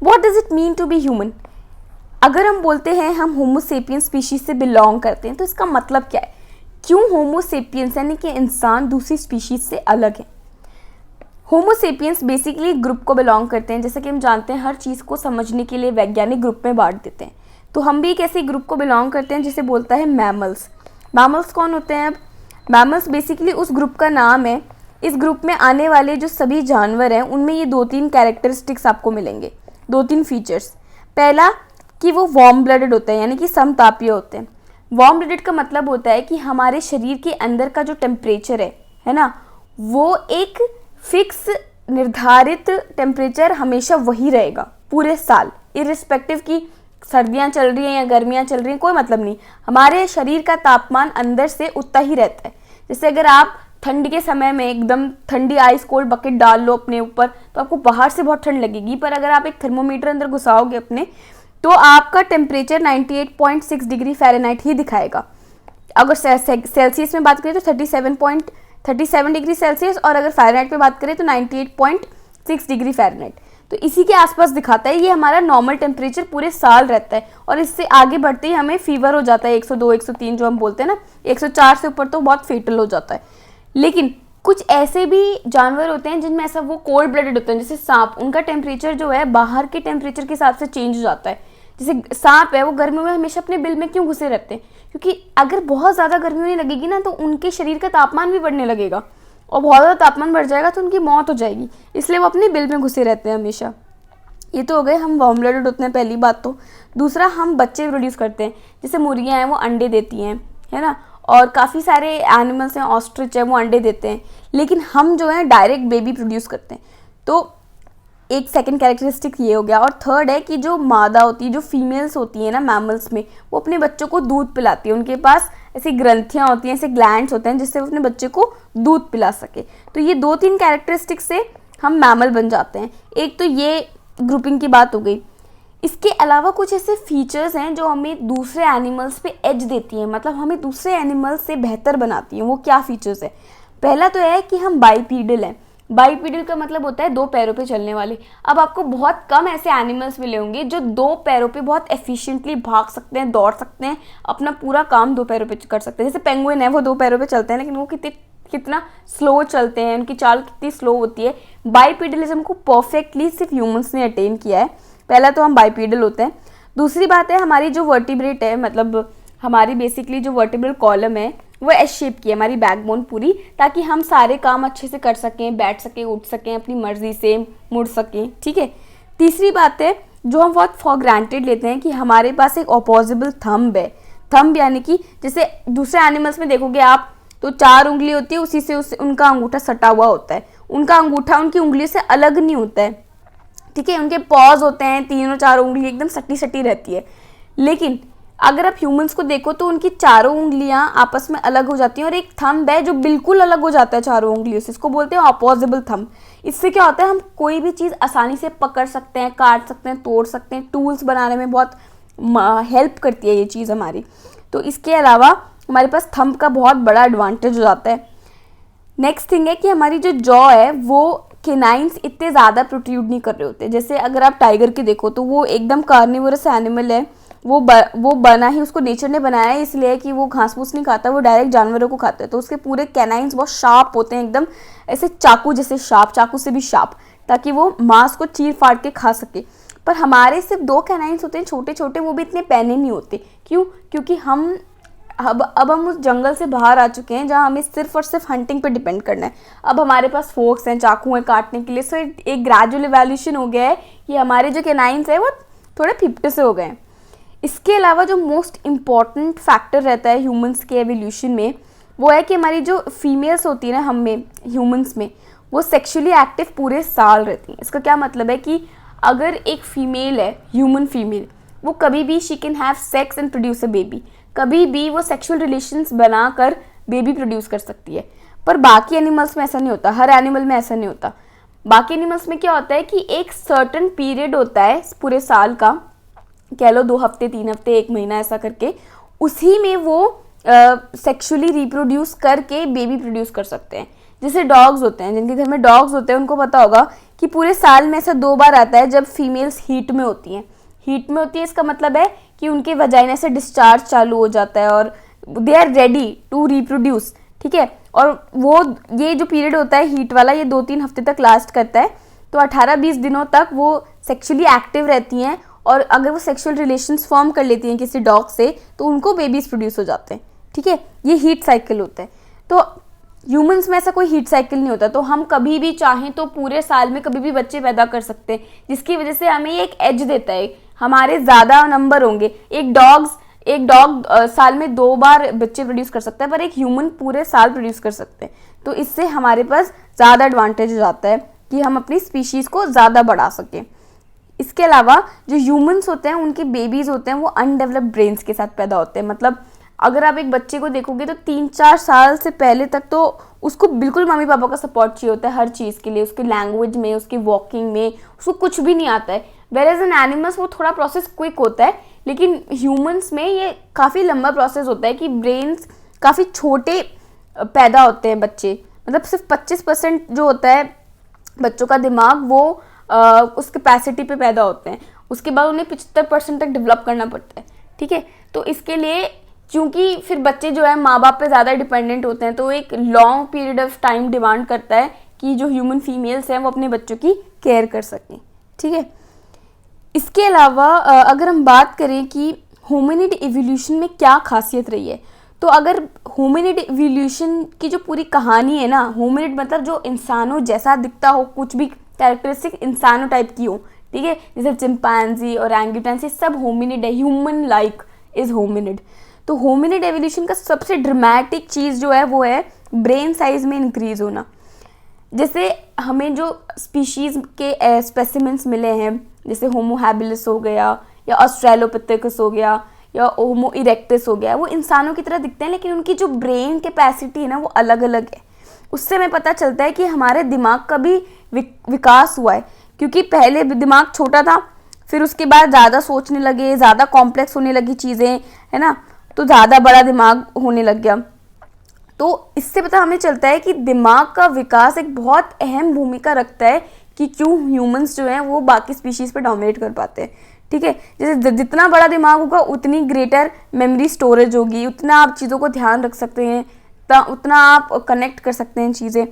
What does it mean to be human? अगर हम बोलते हैं हम होमो सेपियंस स्पीशीज से बिलोंग करते हैं तो इसका मतलब क्या है? क्यों होमो सेपियंस यानी कि इंसान दूसरी स्पीशीज से अलग है? होमो सेपियंस बेसिकली ग्रुप को बिलोंग करते हैं। जैसे कि हम जानते हैं हर चीज़ को समझने के लिए वैज्ञानिक ग्रुप में बांट देते हैं, तो हम भी एक ऐसे ग्रुप को बिलोंग करते हैं जिसे बोलता है मैमल्स। मैमल्स कौन होते हैं? अब मैमल्स बेसिकली उस ग्रुप का नाम है। इस ग्रुप में आने वाले जो सभी जानवर हैं उनमें ये 2-3 कैरेक्टरिस्टिक्स आपको मिलेंगे, 2-3 फीचर्स। पहला कि वो वार्म ब्लडेड होते हैं यानी कि समतापीय होते हैं। वार्म ब्लडेड का मतलब होता है कि हमारे शरीर के अंदर का जो टेम्परेचर है ना, वो एक फिक्स निर्धारित टेम्परेचर हमेशा वही रहेगा पूरे साल, इर्रिस्पेक्टिव कि सर्दियाँ चल रही हैं या गर्मियाँ चल रही हैं, कोई मतलब नहीं। हमारे शरीर का तापमान अंदर से उतना ही रहता है। जैसे अगर आप ठंड के समय में एकदम ठंडी आइस कोल्ड बकेट डाल लो अपने ऊपर तो आपको बाहर से बहुत ठंड लगेगी, पर अगर आप एक थर्मोमीटर अंदर घुसाओगे अपने तो आपका टेम्परेचर 98.6 डिग्री फ़ारेनहाइट ही दिखाएगा। अगर सेल्सियस में बात करें तो 37 डिग्री सेल्सियस, और अगर फ़ारेनहाइट में बात करें तो 98.6 डिग्री फ़ारेनहाइट। तो इसी के आसपास दिखाता है। ये हमारा नॉर्मल टेम्परेचर पूरे साल रहता है, और इससे आगे बढ़ते ही हमें फीवर हो जाता है 102, 103 जो हम बोलते हैं ना, 104 से ऊपर तो बहुत फेटल हो जाता है। लेकिन कुछ ऐसे भी जानवर होते हैं जिनमें ऐसा वो कोल्ड ब्लडेड होते हैं, जैसे सांप। उनका टेम्परेचर जो है बाहर के टेम्परेचर के हिसाब से चेंज हो जाता है। जैसे सांप है वो गर्मियों में हमेशा अपने बिल में क्यों घुसे रहते हैं? क्योंकि अगर बहुत ज़्यादा गर्मी होने लगेगी ना तो उनके शरीर का तापमान भी बढ़ने लगेगा, और बहुत ज़्यादा तापमान बढ़ जाएगा तो उनकी मौत हो जाएगी, इसलिए वो अपने बिल में घुसे रहते हैं हमेशा। ये तो हो गए हम वार्म ब्लडेड होते हैं, पहली बात तो। दूसरा, हम बच्चे प्रोड्यूस करते हैं। जैसे मुर्गियाँ हैं वो अंडे देती हैं, है ना, और काफ़ी सारे एनिमल्स हैं, ऑस्ट्रिच है वो अंडे देते हैं। लेकिन हम जो है डायरेक्ट बेबी प्रोड्यूस करते हैं। तो एक सेकंड कैरेक्टरिस्टिक ये हो गया। और थर्ड है कि जो मादा होती है, जो फीमेल्स होती हैं ना मैमल्स में, वो अपने बच्चों को दूध पिलाती है। उनके पास ऐसी ग्रंथियाँ होती हैं, ऐसे ग्लैंड्स होते हैं जिससे वो अपने बच्चे को दूध पिला सके। तो ये 2-3 कैरेक्टरिस्टिक से हम मैमल बन जाते हैं। एक तो ये ग्रुपिंग की बात हो गई। इसके अलावा कुछ ऐसे फीचर्स हैं जो हमें दूसरे एनिमल्स पे एज देती हैं, मतलब हमें दूसरे एनिमल्स से बेहतर बनाती हैं। वो क्या फीचर्स है? पहला तो है कि हम बाइपीडल हैं। बाइपीडल का मतलब होता है 2 पैरों पे चलने वाले। अब आपको बहुत कम ऐसे एनिमल्स मिले होंगे जो 2 पैरों पे बहुत एफिशिएंटली भाग सकते हैं, दौड़ सकते हैं, अपना पूरा काम 2 पैरों पे कर सकते हैं। जैसे पेंगुइन है वो 2 पैरों पे चलते हैं, लेकिन वो कितना स्लो चलते हैं, उनकी चाल कितनी स्लो होती है। बाइपीडलिज्म को परफेक्टली सिर्फ ह्यूमंस ने अटेन किया है। पहला तो हम बाइपीडल होते हैं। दूसरी बात है हमारी जो वर्टिब्रेट है, मतलब हमारी बेसिकली जो वर्टिब्रल कॉलम है वो एस शेप की है, हमारी बैकबोन पूरी, ताकि हम सारे काम अच्छे से कर सकें, बैठ सकें, उठ सकें, अपनी मर्जी से मुड़ सकें, ठीक है। तीसरी बात है जो हम बहुत फॉर ग्रांटेड लेते हैं कि हमारे पास एक ऑपोजिबल थंब है। थंब यानी कि जैसे दूसरे एनिमल्स में देखोगे आप तो 4 उंगली होती है, उसी से उनका अंगूठा सटा हुआ होता है। उनका अंगूठा उनकी उंगली से अलग नहीं होता है, ठीक है। उनके पॉज होते हैं, 3-4 उंगली एकदम सटी सटी रहती है। लेकिन अगर आप ह्यूमंस को देखो तो उनकी चारों उंगलियां आपस में अलग हो जाती हैं, और एक थंब है जो बिल्कुल अलग हो जाता है चारों उंगलियों से। इसको बोलते हैं ऑपोजिबल थंब। इससे क्या होता है, हम कोई भी चीज़ आसानी से पकड़ सकते हैं, काट सकते हैं, तोड़ सकते हैं। टूल्स बनाने में बहुत हेल्प करती है ये चीज़ हमारी। तो इसके अलावा हमारे पास थंब का बहुत बड़ा एडवांटेज हो जाता है। नेक्स्ट थिंग है कि हमारी जो जॉ है वो केनाइन्स इतने ज़्यादा प्रोट्रूड नहीं कर रहे होते। जैसे अगर आप टाइगर के देखो तो वो एकदम कार्निवोरस एनिमल है। वो बना ही, उसको नेचर ने बनाया है इसलिए कि वो घास फूस नहीं खाता, वो डायरेक्ट जानवरों को खाता है। तो उसके पूरे कैनाइन्स बहुत शार्प होते हैं, एकदम ऐसे चाकू जैसे शार्प, चाकू से भी शार्प, ताकि वो मांस को चीर फाड़ के खा सके। पर हमारे सिर्फ 2 कैनाइन्स होते हैं छोटे छोटे, वो भी इतने पैने नहीं होते। क्यों? क्योंकि अब हम उस जंगल से बाहर आ चुके हैं जहाँ हमें सिर्फ और सिर्फ हंटिंग पे डिपेंड करना है। अब हमारे पास फोक्स हैं, चाकू हैं काटने के लिए। सो एक ग्रेजुअल इवोल्यूशन हो गया है कि हमारे जो कैनाइन्स हैं वो थोड़े फिफ्टे से हो गए हैं। इसके अलावा जो मोस्ट इम्पॉर्टेंट फैक्टर रहता है ह्यूमंस के एवोल्यूशन में, वो है कि हमारी जो फीमेल्स होती है ना हम में, ह्यूमंस में, वो सेक्सुअली एक्टिव पूरे साल रहती हैं। इसका क्या मतलब है कि अगर एक फीमेल है, ह्यूमन फीमेल, वो कभी भी she can have sex and produce a baby, कभी भी वो सेक्सुअल रिलेशंस बनाकर बेबी प्रोड्यूस कर सकती है। पर बाकी एनिमल्स में ऐसा नहीं होता, हर एनिमल में ऐसा नहीं होता। बाकी एनिमल्स में क्या होता है कि एक सर्टन पीरियड होता है पूरे साल का, कह लो 2 हफ्ते, 3 हफ्ते, 1 महीना, ऐसा करके, उसी में वो सेक्सुअली रिप्रोड्यूस करके बेबी प्रोड्यूस कर सकते हैं। जैसे डॉग्स होते हैं, जिनके घर में डॉग्स होते हैं उनको पता होगा कि पूरे साल में ऐसा 2 बार आता है जब फीमेल्स हीट में होती हैं। हीट में होती है इसका मतलब है कि उनके वजाइना से डिस्चार्ज चालू हो जाता है और they are ready to reproduce, ठीक है। और वो ये जो पीरियड होता है हीट वाला, ये 2-3 हफ्ते तक लास्ट करता है। तो 18-20 दिनों तक वो सेक्सुअली एक्टिव रहती हैं और अगर वो सेक्सुअल रिलेशंस फॉर्म कर लेती हैं किसी डॉग से तो उनको बेबीज प्रोड्यूस हो जाते हैं, ठीक है। ये हीट साइकिल होता है। तो ह्यूमंस में ऐसा कोई हीट साइकिल नहीं होता, तो हम कभी भी चाहें तो पूरे साल में कभी भी बच्चे पैदा कर सकते हैं, जिसकी वजह से हमें एक एज देता है, हमारे ज़्यादा नंबर होंगे। एक डॉग साल में 2 बार बच्चे प्रोड्यूस कर सकता है, पर एक ह्यूमन पूरे साल प्रोड्यूस कर सकते हैं। तो इससे हमारे पास ज़्यादा एडवांटेज हो जाता है कि हम अपनी स्पीशीज़ को ज़्यादा बढ़ा सकें। इसके अलावा जो ह्यूमंस होते हैं उनके बेबीज़ होते हैं वो अनडेवलप्ड ब्रेन्स के साथ पैदा होते हैं। मतलब अगर आप एक बच्चे को देखोगे तो 3-4 साल से पहले तक तो उसको बिल्कुल मम्मी पापा का सपोर्ट चाहिए होता है हर चीज़ के लिए, उसके लैंग्वेज में, उसकी वॉकिंग में, उसको कुछ भी नहीं आता है। वेयर एन एनिमल्स वो थोड़ा प्रोसेस क्विक होता है, लेकिन ह्यूमंस में ये काफ़ी लंबा प्रोसेस होता है कि ब्रेन्स काफ़ी छोटे पैदा होते हैं बच्चे। मतलब सिर्फ 25% जो होता है बच्चों का दिमाग वो उस कैपेसिटी पे पैदा होते हैं, उसके बाद उन्हें 75% तक डेवलप करना पड़ता है, ठीक है। तो इसके लिए क्योंकि फिर बच्चे जो है माँ बाप पे ज़्यादा डिपेंडेंट होते हैं, तो एक long period of time demand करता है कि जो ह्यूमन फीमेल्स हैं वो अपने बच्चों की केयर कर सकें, ठीक है। इसके अलावा अगर हम बात करें कि होमिनिड इवोल्यूशन में क्या खासियत रही है, तो अगर होमिनिड इवोल्यूशन की जो पूरी कहानी है ना, होमिनिड मतलब जो इंसानों जैसा दिखता हो, कुछ भी कैरेक्टरिस्टिक इंसानों टाइप की हो, ठीक है, जैसे चिंपैंजी और एंगूटेंस, ये सब होमिनिड है, ह्यूमन लाइक इज होमिनिड। तो होमिनिड एवोल्यूशन का सबसे ड्रामेटिक चीज़ जो है वो है ब्रेन साइज में इंक्रीज होना। जैसे हमें जो स्पीशीज़ के स्पेसिमेंट्स मिले हैं, जैसे होमो हैबिलिस हो गया या ऑस्ट्रेलोपिथेकस हो गया या होमो इरेक्टस हो गया, वो इंसानों की तरह दिखते हैं, लेकिन उनकी जो ब्रेन कैपेसिटी है ना वो अलग अलग है। उससे हमें पता चलता है कि हमारे दिमाग का भी विकास हुआ है, क्योंकि पहले दिमाग छोटा था, फिर उसके बाद ज़्यादा सोचने लगे, ज़्यादा कॉम्प्लेक्स होने लगी चीज़ें, है ना, तो ज़्यादा बड़ा दिमाग होने लग गया। तो इससे पता हमें चलता है कि दिमाग का विकास एक बहुत अहम भूमिका रखता है कि क्यों ह्यूमंस जो हैं वो बाकी स्पीशीज़ पे डोमिनेट कर पाते हैं, ठीक है। जैसे जितना बड़ा दिमाग होगा उतनी ग्रेटर मेमोरी स्टोरेज होगी, उतना आप चीज़ों को ध्यान रख सकते हैं, उतना आप कनेक्ट कर सकते हैं चीज़ें।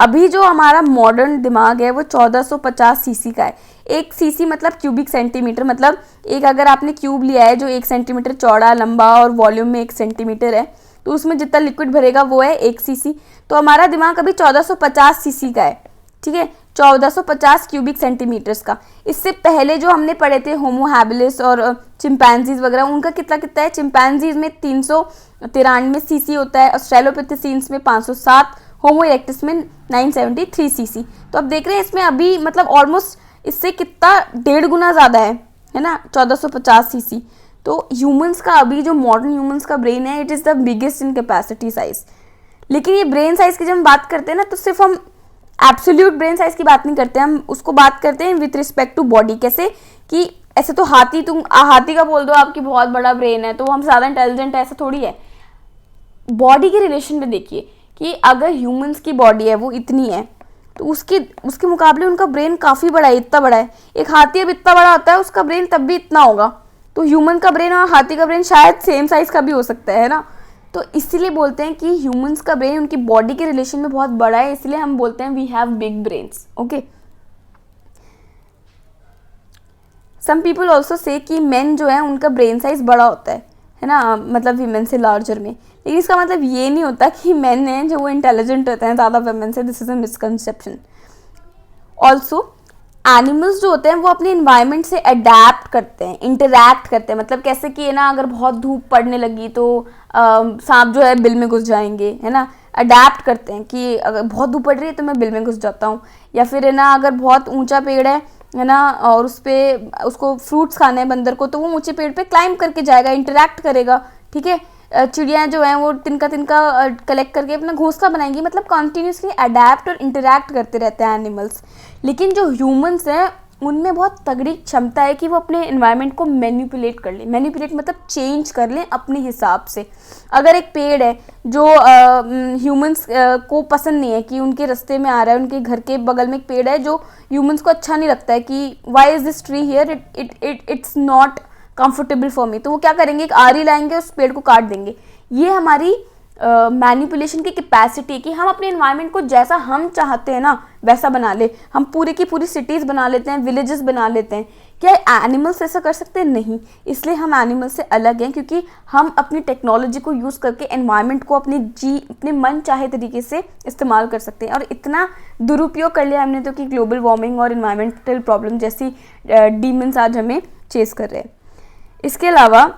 अभी जो हमारा मॉडर्न दिमाग है वो 1450 सीसी का है। 1 सीसी मतलब क्यूबिक सेंटीमीटर, मतलब एक अगर आपने क्यूब लिया है जो 1 सेंटीमीटर चौड़ा, लंबा और वॉल्यूम में 1 सेंटीमीटर है, तो उसमें जितना लिक्विड भरेगा वो है 1 सीसी। तो हमारा दिमाग अभी 1450 सीसी का है, ठीक है, 1450 क्यूबिक सेंटीमीटर्स का। इससे पहले जो हमने पढ़े थे होमो हैबिलिस और चिंपैंजीज वगैरह, उनका कितना कितना है, चिंपैंजीज में 393 सीसी होता है, ऑस्ट्रेलोपिथेसीन्स में 507, होमो इरेक्टस में 973 सीसी। तो अब देख रहे हैं इसमें अभी मतलब ऑलमोस्ट इससे कितना 1.5 गुना ज़्यादा है ना, 1450 सीसी। तो ह्यूमंस का अभी जो मॉडर्न ह्यूमंस का ब्रेन है it is the biggest in capacity size. लेकिन ये ब्रेन साइज की जब हम बात करते हैं ना, तो सिर्फ हम एब्सोल्यूट ब्रेन साइज की बात नहीं करते, हम उसको बात करते हैं विथ रिस्पेक्ट टू बॉडी। कैसे कि ऐसे तो हाथी का बोल दो आपकी बहुत बड़ा ब्रेन है तो हम ज़्यादा इंटेलिजेंट है, ऐसा थोड़ी है। बॉडी के रिलेशन में देखिए कि अगर ह्यूमंस की बॉडी है वो इतनी है, तो उसके मुकाबले उनका ब्रेन काफ़ी बड़ा है, इतना बड़ा है। एक हाथी अब इतना बड़ा होता है, उसका ब्रेन तब भी इतना होगा। तो ह्यूमन का ब्रेन और हाथी का ब्रेन शायद सेम साइज़ का भी हो सकता है ना। तो इसीलिए बोलते हैं कि ह्यूमंस का ब्रेन उनकी बॉडी के रिलेशन में बहुत बड़ा है, इसलिए हम बोलते हैं we have big brains, okay. Some people also say कि मेन जो है उनका ब्रेन साइज बड़ा होता है ना, मतलब वीमेन से लार्जर में। लेकिन इसका मतलब ये नहीं होता कि मेन हैं जो वो इंटेलिजेंट होते हैं ज़्यादा वीमेन से, this is a misconception. Also animals जो होते हैं वो अपने इन्वायरमेंट से अडेप्ट करते हैं, इंटरैक्ट करते हैं। मतलब कैसे कि ना अगर बहुत धूप पड़ने लगी तो सांप जो है बिल में घुस जाएंगे, है ना, अडेप्ट करते हैं कि अगर बहुत धूप पड़ रही है तो मैं बिल में घुस जाता हूँ। या फिर है ना अगर बहुत ऊंचा पेड़ है ना, और उसको फ्रूट्स खाने हैं बंदर को, तो वो ऊंचे पेड़ पे क्लाइंब करके जाएगा, इंटरैक्ट करेगा, ठीक है। चिड़ियाँ जो हैं वो तिनका कलेक्ट करके अपना घोंसला बनाएंगी। मतलब कॉन्टीन्यूसली अडेप्ट और इंटरैक्ट करते रहते हैं एनिमल्स। लेकिन जो ह्यूमंस हैं उनमें बहुत तगड़ी क्षमता है कि वो अपने एनवायरनमेंट को मैनिपुलेट कर ले। मैनिपुलेट मतलब चेंज कर लें अपने हिसाब से। अगर एक पेड़ है जो ह्यूमंस को पसंद नहीं है कि उनके रास्ते में आ रहा है, उनके घर के बगल में एक पेड़ है जो ह्यूमंस को अच्छा नहीं लगता है कि why is this tree here, it's not comfortable for me, तो वो क्या करेंगे, एक आरी लाएंगे, उस पेड़ को काट देंगे। ये हमारी मैनिपुलेशन की कैपेसिटी है कि हम अपने एनवायरनमेंट को जैसा हम चाहते हैं ना वैसा बना ले। हम पूरी की पूरी सिटीज़ बना लेते हैं, विलेजेस बना लेते हैं। क्या एनिमल्स ऐसा कर सकते हैं? नहीं। इसलिए हम एनिमल से अलग हैं, क्योंकि हम अपनी टेक्नोलॉजी को यूज़ करके एनवायरनमेंट को अपने मन चाहे तरीके से इस्तेमाल कर सकते हैं। और इतना दुरुपयोग कर लिया हमने तो कि ग्लोबल वार्मिंग और इन्वायरमेंटल प्रॉब्लम जैसी डीमंस आज हमें चेस कर रहे हैं। इसके अलावा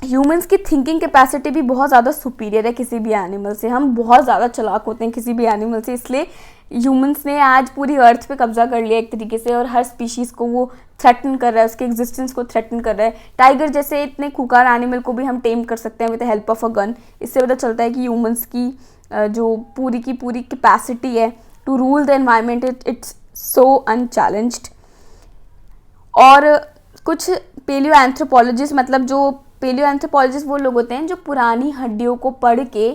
ह्यूमंस की थिंकिंग कैपेसिटी भी बहुत ज़्यादा सुपीरियर है किसी भी एनिमल से। हम बहुत ज़्यादा चालाक होते हैं किसी भी एनिमल से, इसलिए ह्यूमंस ने आज पूरी अर्थ पे कब्जा कर लिया एक तरीके से, और हर स्पीशीज़ को वो थ्रेटन कर रहा है, उसके एग्जिस्टेंस को थ्रेटन कर रहा है। टाइगर जैसे इतने खूंखार एनिमल को भी हम टेम कर सकते हैं with the help of a gun. इससे पता चलता है कि ह्यूमंस की जो पूरी की पूरी कैपेसिटी है to rule the environment, it's so unchallenged. और कुछ पेलियो एंथ्रोपोलॉजिस्ट, मतलब जो पेलियो एंथ्रोपोलॉजिस्ट वो लोग होते हैं जो पुरानी हड्डियों को पढ़ के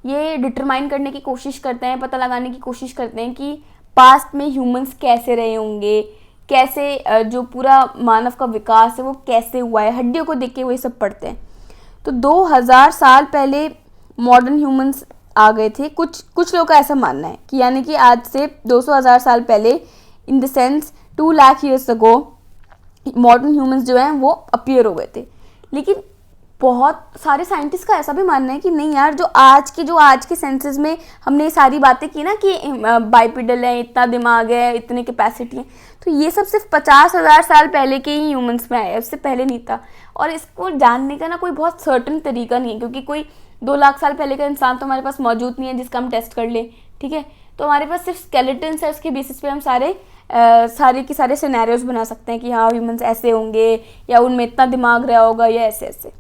ये डिटरमाइन करने की कोशिश करते हैं, पता लगाने की कोशिश करते हैं कि पास्ट में ह्यूमंस कैसे रहे होंगे, कैसे जो पूरा मानव का विकास है वो कैसे हुआ है। हड्डियों को देख के वो ये सब पढ़ते हैं। तो 2000 साल पहले मॉडर्न ह्यूमंस आ गए थे। कुछ लोगों का ऐसा मानना है कि यानी कि आज से 200,000 साल पहले, in the sense 2 lakh years ago, modern humans जो हैं वो अपीयर हो गए थे। लेकिन बहुत सारे साइंटिस्ट का ऐसा भी मानना है कि नहीं यार, जो आज के सेंसेस में हमने ये सारी बातें की ना कि बाइपेडल है, इतना दिमाग है, इतने कैपेसिटी है, तो ये सब सिर्फ 50,000 साल पहले के ही ह्यूमंस में आया है, उससे पहले नहीं था। और इसको जानने का ना कोई बहुत सर्टन तरीका नहीं है, क्योंकि कोई 2 लाख साल पहले का इंसान तो हमारे पास मौजूद नहीं है जिसका हम टेस्ट कर लें, ठीक है। तो हमारे पास सिर्फ स्केलेटन्स है, उसके बेसिस पे हम सारे के सारे सिनेरियोज बना सकते हैं कि हाँ ह्यूमंस ऐसे होंगे, या उनमें इतना दिमाग रहा होगा, या ऐसे ऐसे।